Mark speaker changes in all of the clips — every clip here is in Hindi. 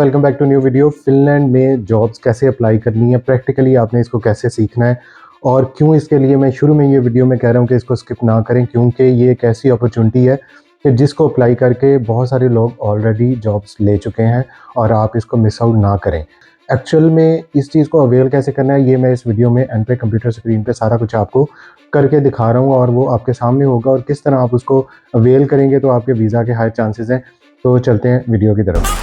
Speaker 1: Welcome back to new video. Finland में जॉब्स कैसे अप्लाई करनी है, प्रैक्टिकली आपने इसको कैसे सीखना है और क्यों, इसके लिए मैं शुरू में ये वीडियो में कह रहा हूँ कि इसको स्किप ना करें, क्योंकि ये एक ऐसी अपॉर्चुनिटी है कि जिसको अप्लाई करके बहुत सारे लोग ऑलरेडी जॉब्स ले चुके हैं और आप इसको मिस आउट ना करें। एक्चुअल में इस चीज़ को अवेल कैसे करना है ये मैं इस वीडियो में एंड पे कंप्यूटर स्क्रीन पे सारा कुछ आपको करके दिखा रहा हूँ और वो आपके सामने होगा और किस तरह आप उसको अवेल करेंगे तो आपके वीज़ा के हाई चांसेस हैं। तो चलते हैं वीडियो की तरफ।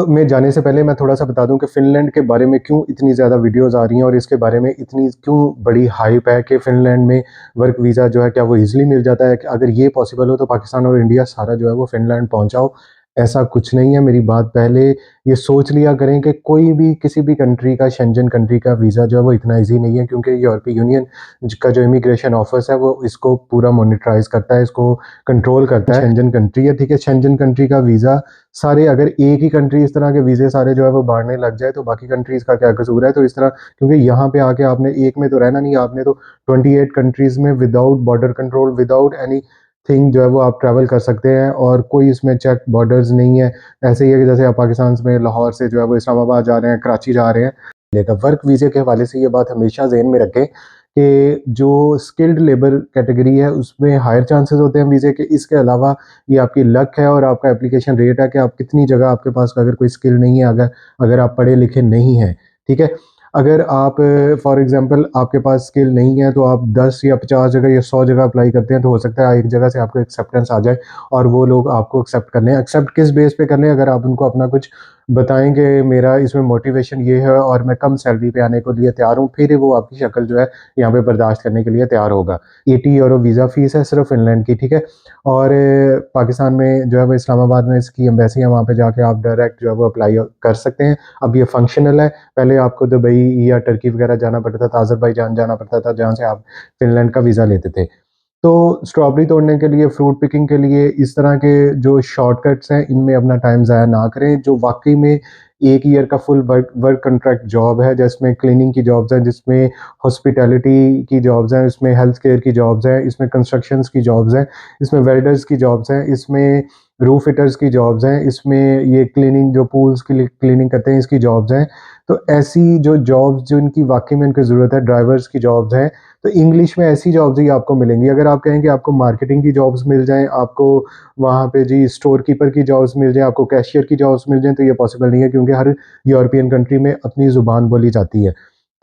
Speaker 1: में जाने से पहले मैं थोड़ा सा बता दूं कि फ़िनलैंड के बारे में क्यों इतनी ज़्यादा वीडियोस आ रही हैं और इसके बारे में इतनी क्यों बड़ी हाइप है कि फ़िनलैंड में वर्क वीज़ा जो है क्या वो ईज़िली मिल जाता है। कि अगर ये पॉसिबल हो तो पाकिस्तान और इंडिया सारा जो है वो फ़िनलैंड पहुंचाओ, ऐसा कुछ नहीं है। मेरी बात पहले ये सोच लिया करें कि कोई भी किसी भी कंट्री का, शेंजन कंट्री का वीज़ा जो है वो इतना ईजी नहीं है, क्योंकि यूरोपीय यूनियन का जो इमिग्रेशन ऑफिस है वो इसको पूरा मॉनिटराइज करता है, इसको कंट्रोल करता है। शेंजन कंट्री है, ठीक है। शेंजन कंट्री का वीज़ा सारे, अगर एक ही कंट्री इस तरह के वीज़े सारे जो है वो बांटने लग जाए तो बाकी कंट्रीज़ का क्या कसूर है। तो इस तरह, क्योंकि यहाँ पे आके आपने एक में तो रहना नहीं, आपने तो 28 कंट्रीज़ में without border control, without any thing जो है वो आप ट्रैवल कर सकते हैं और कोई इसमें चेक बॉर्डर्स नहीं है। ऐसे ही है कि जैसे आप पाकिस्तान में लाहौर से जो है वो इस्लामाबाद जा रहे हैं, कराची जा रहे हैं। लेकिन वर्क वीज़े के हवाले से ये बात हमेशा ज़हन में रखें कि जो स्किल्ड लेबर कैटेगरी है उसमें हायर चांसेस होते हैं वीज़े के। इसके अलावा ये आपकी लक है और आपका एप्लीकेशन रेट है कि आप कितनी जगह, आपके पास अगर कोई स्किल नहीं है, अगर अगर आप पढ़े लिखे नहीं हैं, ठीक है। अगर आप फॉर एग्जांपल आपके पास स्किल नहीं है तो आप 10 या 50 जगह या 100 जगह अप्लाई करते हैं तो हो सकता है एक जगह से आपको एक्सेप्टेंस आ जाए और वो लोग आपको एक्सेप्ट कर लें। एक्सेप्ट किस बेस पे कर लें? अगर आप उनको अपना कुछ बताएंगे, मेरा इसमें मोटिवेशन ये है और मैं कम सैलरी पे आने को लिए तैयार हूँ, फिर वो आपकी शक्ल जो है यहाँ पे बर्दाश्त करने के लिए तैयार होगा। 80 यूरो वीज़ा फीस है सिर्फ फिनलैंड की, ठीक है। और पाकिस्तान में जो है वो इस्लामाबाद में इसकी एम्बेसी है, वहाँ पे जाके आप डायरेक्ट जो है वो अप्लाई कर सकते हैं। अब ये फंक्शनल है। पहले आपको दुबई या टर्की वगैरह जाना पड़ता था, अज़रबैजान जाना पड़ता था, जहाँ से आप फिनलैंड का वीज़ा लेते थे। तो स्ट्रॉबेरी तोड़ने के लिए, फ्रूट पिकिंग के लिए, इस तरह के जो शॉर्टकट्स हैं इनमें अपना टाइम ज़ाया ना करें। जो वाकई में एक ईयर का full work work contract job है, जिसमें क्लीनिंग की जॉब्स हैं, जिसमें हॉस्पिटैलिटी की जॉब्स हैं, इसमें हेल्थ केयर की जॉब्स हैं, इसमें कंस्ट्रक्शंस की जॉब्स हैं, इसमें वेल्डर्स की जॉब्स हैं, इसमें रूफ फिटर्स की जॉब्स हैं, इसमें ये क्लीनिंग, जो पूल्स की क्लीनिंग करते हैं, इसकी जॉब्स हैं। तो ऐसी जो जॉब्स जो इनकी वाकई में इनकी ज़रूरत है, ड्राइवर्स की जॉब्स हैं, तो इंग्लिश में ऐसी जॉब्स ही आपको मिलेंगी। अगर आप कहें कि आपको मार्केटिंग की जॉब्स मिल जाएँ, आपको वहाँ पे जी स्टोर कीपर की जॉब्स मिल जाएँ, आपको कैशियर की जॉब्स मिल जाएँ, तो ये पॉसिबल नहीं है, क्योंकि हर यूरोपियन कंट्री में अपनी ज़ुबान बोली जाती है।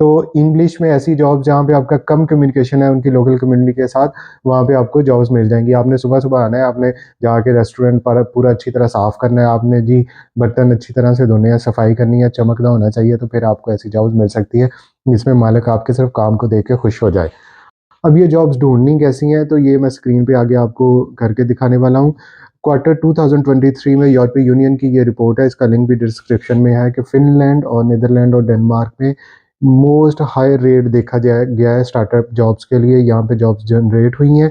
Speaker 1: तो इंग्लिश में ऐसी जॉब जहाँ पे आपका कम कम्युनिकेशन है उनकी लोकल कम्युनिटी के साथ, वहाँ पे आपको जॉब्स मिल जाएँगी। आपने सुबह-सुबह आना है, आपने जाके रेस्टोरेंट पर पूरा अच्छी तरह साफ़ करना है, आपने जी बर्तन अच्छी तरह से धोने हैं, सफाई करनी है, चमकना होना चाहिए, तो फिर आपको ऐसी जॉब्स मिल सकती है जिसमें मालिक आपके सिर्फ काम को देख के खुश हो जाए। अब ये जॉब्स ढूँढनी कैसी हैं, तो ये मैं स्क्रीन पे आगे आपको करके दिखाने वाला हूँ। क्वार्टर 2023 में यूरोपीय यूनियन की ये रिपोर्ट है, इसका लिंक भी डिस्क्रिप्शन में है, कि फ़िनलैंड और नीदरलैंड और डेनमार्क में मोस्ट हाई रेट देखा जाया गया है स्टार्टअप जॉब्स के लिए। यहाँ पे जॉब्स जनरेट हुई हैं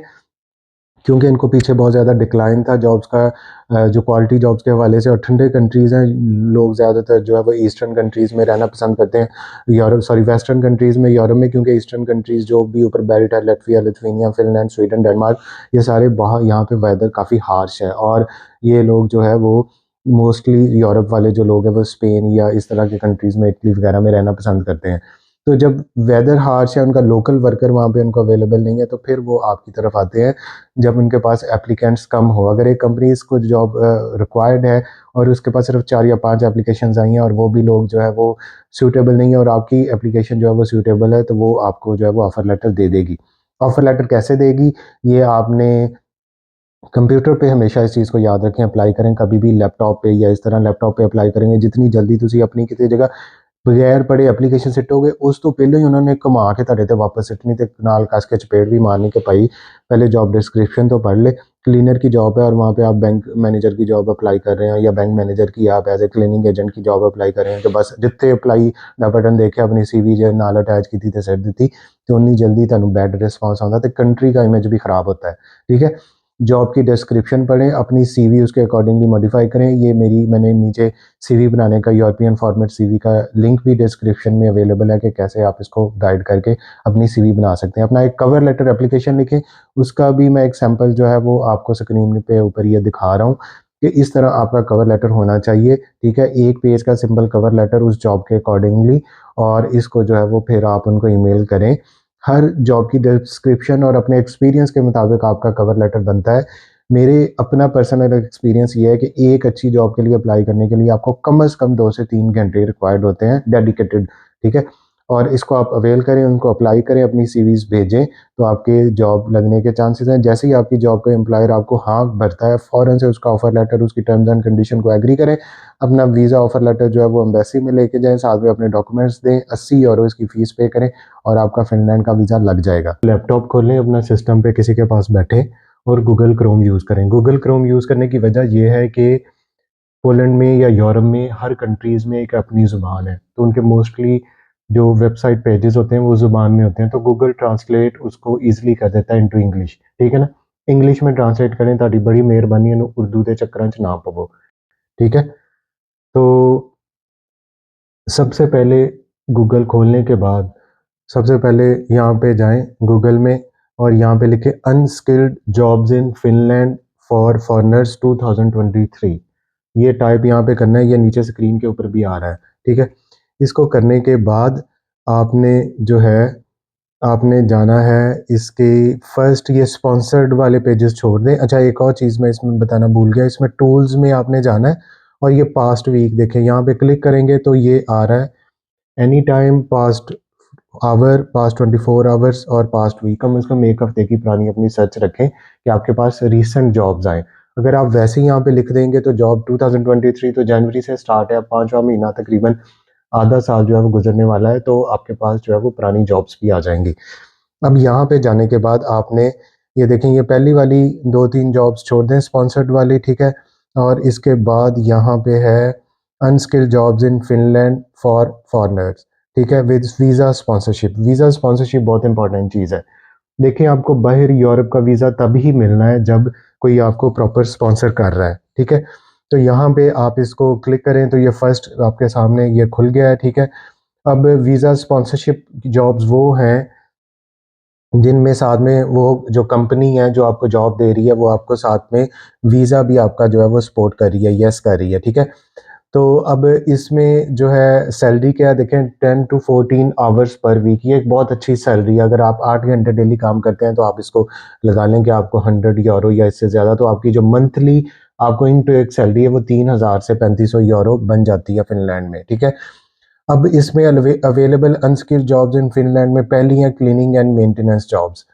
Speaker 1: क्योंकि इनको पीछे बहुत ज़्यादा डिक्लाइन था जॉब्स का, जो क्वालिटी जॉब्स के हवाले से। और ठंडे कंट्रीज़ हैं, लोग ज़्यादातर जो है वो ईस्टर्न कंट्रीज़ में रहना पसंद करते हैं, वेस्टर्न कंट्रीज़ में, यूरोप में, क्योंकि ईस्टर्न कंट्रीज़ जो भी ऊपर बेल्ट है, लटविया, लिथुआनिया, फिनलैंड, स्वीडन, डेनमार्क, ये सारे बाहर, यहाँ पे वेदर काफ़ी हार्श है और ये लोग जो है वो मोस्टली यूरोप वाले जो लोग हैं वो स्पेन या इस तरह की कंट्रीज़ में, इटली वगैरह में रहना पसंद करते हैं। तो जब वेदर हार्श है, उनका लोकल वर्कर वहाँ पे उनको अवेलेबल नहीं है, तो फिर वो आपकी तरफ आते हैं जब उनके पास एप्लीकेंट्स कम हो। अगर एक कंपनी को जॉब रिक्वायर्ड है और उसके पास सिर्फ 4 या 5 एप्लीकेशंस आई हैं और वो भी लोग जो है वो सूटेबल नहीं है और आपकी एप्लीकेशन जो है वो सूटेबल है, तो वो आपको जो है वो ऑफ़र लेटर दे देगी। ऑफ़र लेटर कैसे देगी, ये आपने कंप्यूटर पे हमेशा इस चीज़ को याद रखें, अप्लाई करें कभी भी लैपटॉप पे या इस तरह लैपटॉप पे अप्लाई करेंगे, जितनी जल्दी तुसी अपनी किसी जगह बगैर पढ़े एप्लीकेशन सिट्टोगे, उस तो पहले ही उन्होंने घुमा के तुहाडे ते वापस सिੱਟਣੀ ते नाल कस के चपेट भी मारनी कि भाई पहले जॉब डिस्क्रिप्शन तो पढ़ ले। क्लीनर की जॉब है और वहाँ पे आप बैंक मैनेजर की जॉब अप्लाई कर रहे हैं, या बैंक मैनेजर की आप एज ए क्लीनिंग एजेंट की जॉब अप्लाई कर रहे हैं, तो बस जिथे अप्लाई दा बटन देखे अपनी CV जो नाल अटैच की ते सिट दी, तो उन्नी जल्दी तुहानू बैड रिस्पॉन्स आता है, तो कंट्री का इमेज भी खराब होता है, ठीक है। जॉब की डिस्क्रिप्शन पढ़ें, अपनी सीवी उसके अकॉर्डिंगली मॉडिफाई करें। ये मैंने नीचे सीवी बनाने का यूरोपियन फॉर्मेट सीवी का लिंक भी डिस्क्रिप्शन में अवेलेबल है कि कैसे आप इसको गाइड करके अपनी सीवी बना सकते हैं। अपना एक कवर लेटर एप्लीकेशन लिखें, उसका भी मैं एक सैम्पल जो है वो आपको स्क्रीन पे ऊपर ये दिखा रहा हूँ कि इस तरह आपका कवर लेटर होना चाहिए। ठीक है, एक पेज का सिंपल कवर लेटर उस जॉब के अकॉर्डिंगली, और इसको जो है वो फिर आप उनको ईमेल करें। हर जॉब की डिस्क्रिप्शन और अपने एक्सपीरियंस के मुताबिक आपका कवर लेटर बनता है। मेरे अपना पर्सनल एक्सपीरियंस ये है कि एक अच्छी जॉब के लिए अप्लाई करने के लिए आपको कम से कम 2 से 3 घंटे रिक्वायर्ड होते हैं डेडिकेटेड। ठीक है, और इसको आप अवेल करें, उनको अप्लाई करें, अपनी सीवीज भेजें, तो आपके जॉब लगने के चांसेस हैं। जैसे ही आपकी जॉब का एम्प्लॉयर आपको हाँ भरता है, फ़ौरन से उसका ऑफर लेटर, उसकी टर्म्स एंड कंडीशन को एग्री करें। अपना वीज़ा ऑफर लेटर जो है वो एम्बेसी में लेके जाएं, साथ में अपने डॉक्यूमेंट्स दें, 80 यूरो इसकी फ़ीस पे करें और आपका फिनलैंड का वीज़ा लग जाएगा। लैपटॉप खोलें अपना सिस्टम पे किसी के पास बैठे और गूगल क्रोम यूज़ करें। गूगल क्रोम यूज़ करने की वजह यह है कि पोलैंड में या यूरोप में हर कंट्रीज़ में एक अपनी ज़ुबान है, तो उनके मोस्टली जो वेबसाइट पेजेस होते हैं वो ज़ुबान में होते हैं, तो गूगल ट्रांसलेट उसको ईजिली कर देता है इनटू इंग्लिश। ठीक है ना, इंग्लिश में ट्रांसलेट करें ताकि बड़ी मेहरबानी है, उर्दू के चक्कर च ना पवो। ठीक है, तो सबसे पहले गूगल खोलने के बाद सबसे पहले यहाँ पे जाएं गूगल में और यहाँ पे लिखे unskilled jobs in Finland for foreigners 2023। ये टाइप यहाँ पे करना है, ये नीचे स्क्रीन के ऊपर भी आ रहा है। ठीक है, इसको करने के बाद आपने जो है आपने जाना है इसके फर्स्ट ये स्पॉन्सर्ड वाले पेजेस छोड़ दें। अच्छा, एक और चीज़ मैं इसमें बताना भूल गया, इसमें टूल्स में आपने जाना है और ये पास्ट वीक देखें, यहाँ पे क्लिक करेंगे तो ये आ रहा है any time, past hour, past 24 hours और पास्ट वीक। कम से कम एक हफ्ते की पुरानी अपनी सर्च रखें कि आपके पास रिसेंट जॉब्स आए। अगर आप वैसे ही यहाँ पे लिख देंगे तो जॉब 2023 तो जनवरी से स्टार्ट है, अब 5वां महीना तकरीबन आधा साल जो है वो गुजरने वाला है, तो आपके पास जो है वो पुरानी जॉब्स भी आ जाएंगी। अब यहाँ पे जाने के बाद आपने ये देखें, ये पहली वाली 2-3 जॉब्स छोड़ दें स्पॉन्सर्ड वाली। ठीक है, और इसके बाद यहाँ पे है unskilled jobs in Finland for foreigners. ठीक है, with visa sponsorship. Visa sponsorship बहुत इंपॉर्टेंट चीज़ है। देखिए, आपको बाहर यूरोप का वीज़ा तभी मिलना है जब कोई आपको प्रॉपर स्पॉन्सर कर रहा है। ठीक है, तो यहाँ पे आप इसको क्लिक करें तो ये फर्स्ट आपके सामने ये खुल गया है। ठीक है, अब वीज़ा स्पॉन्सरशिप जॉब्स वो हैं जिनमें साथ में वो जो कंपनी है जो आपको जॉब दे रही है वो आपको साथ में वीज़ा भी आपका जो है वो सपोर्ट कर रही है, यस कर रही है। ठीक है, तो अब इसमें जो है सैलरी क्या है देखें, 10 टू 14 आवर्स पर वीक, ये एक बहुत अच्छी सैलरी है। अगर आप 8 घंटे डेली काम करते हैं तो आप इसको लगा लें कि आपको 100 यूरो या इससे ज़्यादा, तो आपकी जो मंथली आपको इनटू एक सैलरी है वो 3000 से 3500 यूरो बन जाती है फिनलैंड में। ठीक है, अब इसमें available unskilled jobs in Finland में पहली है क्लीनिंग एंड मेंटेनेंस जॉब्स।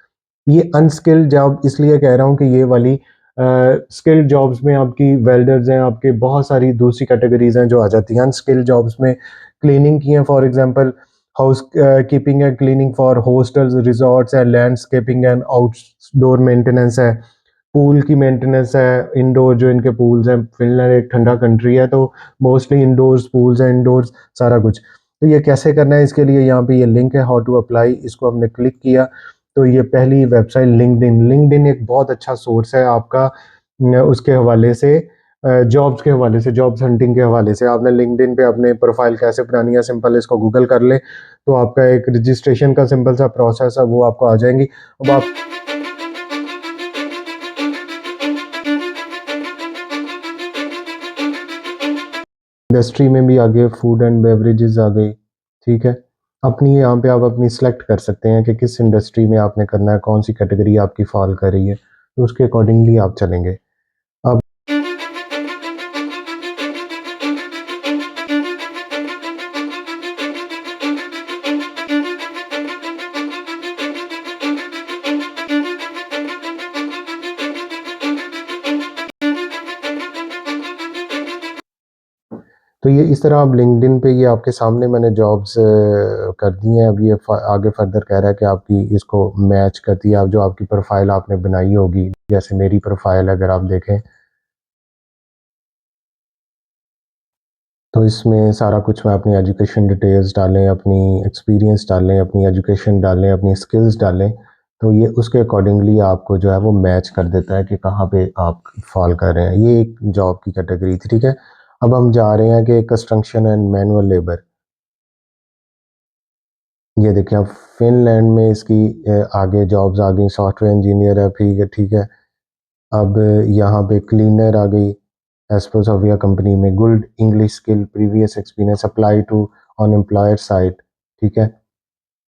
Speaker 1: ये अनस्किल्ड जॉब इसलिए कह रहा हूँ कि ये वाली स्किल्ड जॉब्स में आपकी वेल्डर्स हैं, आपके बहुत सारी दूसरी कैटेगरीज हैं जो आ जाती हैं। अनस्किल्ड जॉब्स में क्लीनिंग की हैं, फॉर एग्जांपल हाउस कीपिंग है, क्लीनिंग फॉर हॉस्टल्स, रिजॉर्ट्स है, लैंडस्केपिंग एंड आउटडोर मेंटेनेंस है, पूल की मेंटेनेंस है, इंडोर जो इनके पूल्स हैं, फिनलैंड एक ठंडा कंट्री है तो मोस्टली इंडोर्स पूल्स हैं, इंडोर्स सारा कुछ। तो ये कैसे करना है, इसके लिए यहाँ पे ये लिंक है हाउ टू अप्लाई, इसको हमने क्लिक किया तो ये पहली वेबसाइट लिंक्डइन एक बहुत अच्छा सोर्स है आपका उसके हवाले से, जॉब्स के हवाले से, जॉब्स हंटिंग के हवाले से। आपने लिंक्डइन पे अपने प्रोफाइल कैसे बनानी है, सिंपल इसको गूगल कर ले तो आपका एक रजिस्ट्रेशन का सिंपल सा प्रोसेस है वो आपको आ जाएंगी। अब आप इंडस्ट्री में भी आगे फूड एंड बेवरेजेस आ गई। ठीक है, अपनी यहाँ पे आप अपनी सिलेक्ट कर सकते हैं कि किस इंडस्ट्री में आपने करना है, कौन सी कैटेगरी आपकी फॉल कर रही है, तो उसके अकॉर्डिंगली आप चलेंगे। अब तो ये इस तरह आप लिंक्डइन पे, ये आपके सामने मैंने जॉब्स कर दी हैं। अब ये आगे फर्दर कह रहा है कि आपकी इसको मैच करती है, आप जो आपकी प्रोफाइल आपने बनाई होगी, जैसे मेरी प्रोफाइल अगर आप देखें तो इसमें सारा कुछ मैं अपनी एजुकेशन डिटेल्स डालें, अपनी एक्सपीरियंस डालें, अपनी एजुकेशन डालें, अपनी स्किल्स डालें, तो ये उसके अकॉर्डिंगली आपको जो है वो मैच कर देता है कि कहाँ पे आप फॉल कर रहे हैं। ये एक जॉब की कैटेगरी थी, ठीक है। अब हम जा रहे हैं कि कंस्ट्रक्शन एंड मैनुअल लेबर। ये देखिए, अब फिनलैंड में इसकी आगे जॉब्स आ गई। सॉफ्टवेयर इंजीनियर है, ठीक है, ठीक है। अब यहाँ पे क्लीनर आ गई एस्पोसोविया कंपनी में। Good English skill, previous experience apply to on employer site, ठीक है।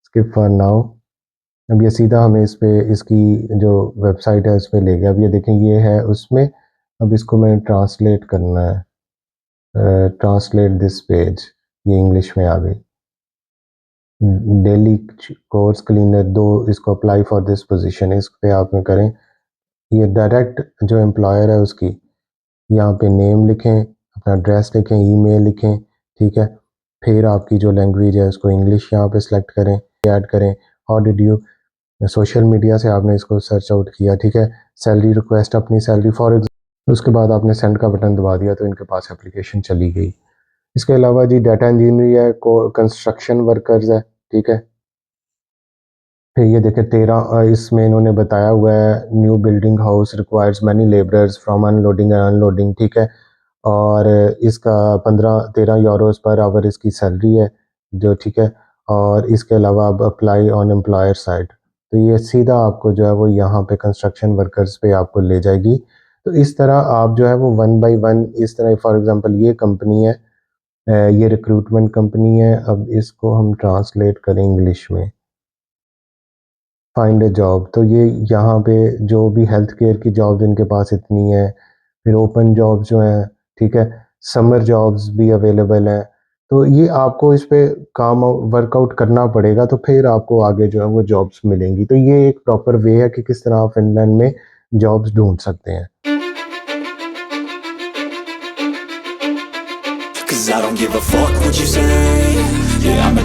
Speaker 1: Skip for now. अब ये सीधा हमें इस पे इसकी जो वेबसाइट है उस पर ले गया। अब ये देखें, ये है उसमें। अब इसको मैंने ट्रांसलेट करना है, ट्रांसलेट दिस पेज। ये इंग्लिश में आ गई। डेली कोर्स क्लीनर दो, इसको अप्लाई फॉर दिस पोजीशन, इस पे आप में करें। ये डायरेक्ट जो एम्प्लॉयर है उसकी यहाँ पे नेम लिखें, अपना एड्रेस लिखें, ईमेल लिखें, ठीक है। फिर आपकी जो लैंग्वेज है उसको इंग्लिश यहाँ पे सिलेक्ट करें, ऐड करें। How did you, social media से आपने इसको सर्च आउट किया, ठीक है। सैलरी रिक्वेस्ट, अपनी सैलरी फॉर एग्जाम्पल, उसके बाद आपने सेंड का बटन दबा दिया तो इनके पास एप्लीकेशन चली गई। इसके अलावा जी डाटा इंजीनियरिंग है, कंस्ट्रक्शन वर्कर्स है, ठीक है। फिर ये देखें 13 इसमें इन्होंने बताया हुआ है, new building house requires many labourers from unloading and unloading, ठीक है। और इसका 15-13 यूरोस पर आवर इसकी सैलरी है जो, ठीक है। और इसके अलावा अब अप्लाई ऑन एम्प्लॉयर साइट, तो ये सीधा आपको जो है वो यहाँ पे कंस्ट्रक्शन वर्कर्स पे आपको ले जाएगी। तो इस तरह आप जो है वो वन बाय वन, इस तरह फॉर एग्जांपल ये कंपनी है, ये रिक्रूटमेंट कंपनी है। अब इसको हम ट्रांसलेट करें इंग्लिश में, फाइंड ए जॉब। तो ये यहाँ पे जो भी हेल्थ केयर की जॉब्स इनके पास इतनी है। फिर ओपन जॉब्स जो हैं, ठीक है। समर जॉब्स भी अवेलेबल हैं। तो ये आपको इस पे काम वर्कआउट करना पड़ेगा, तो फिर आपको आगे जो है वो जॉब्स मिलेंगी। तो ये एक प्रॉपर वे है कि किस तरह आप फिनलैंड में जॉब्स ढूंढ सकते हैं।
Speaker 2: 'Cause I don't give a fuck what you say. Yeah, I'm